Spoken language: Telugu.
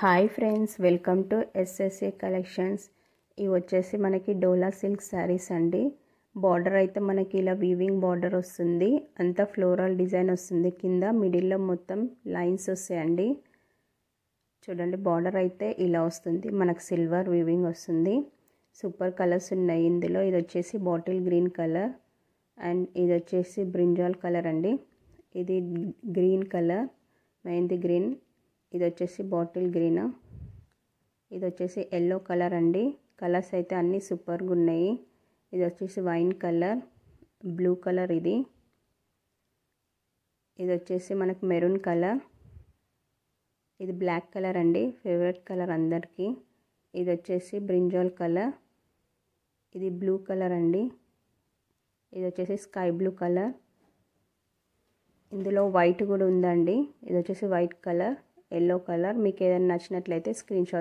Hi friends, welcome to SSA collections. ఇవి వచ్చేసి మనకి డోలా సిల్క్ శారీస్ అండి. బార్డర్ అయితే మనకి ఇలా వీవింగ్ బార్డర్ వస్తుంది, అంతా ఫ్లోరల్ డిజైన్ వస్తుంది. కింద మిడిల్లో మొత్తం లైన్స్ వస్తాయండి. చూడండి, బార్డర్ అయితే ఇలా వస్తుంది, మనకు సిల్వర్ వీవింగ్ వస్తుంది. సూపర్ కలర్స్ ఉన్నాయి ఇందులో. ఇది వచ్చేసి బాటిల్ గ్రీన్ కలర్ అండ్ ఇది వచ్చేసి బ్రింజాల్ కలర్ అండి. ఇది గ్రీన్ కలర్, మెహందీ గ్రీన్. ఇది వచ్చేసి బాటిల్ గ్రీన్. ఇది వచ్చేసి ఎల్లో కలర్ అండి. కలర్స్ అయితే అన్నీ సూపర్గా ఉన్నాయి. ఇది వచ్చేసి వైన్ కలర్, బ్లూ కలర్. ఇది వచ్చేసి మనకు మెరూన్ కలర్. ఇది బ్లాక్ కలర్ అండి, ఫేవరెట్ కలర్ అందరికీ. ఇది వచ్చేసి బ్రింజాల్ కలర్. ఇది బ్లూ కలర్ అండి. ఇది వచ్చేసి స్కై బ్లూ కలర్. ఇందులో వైట్ కూడా ఉందండి. ఇది వచ్చేసి వైట్ కలర్, ఎల్లో కలర్. మీకు ఏదైనా నచ్చినట్లయితే స్క్రీన్ షాట్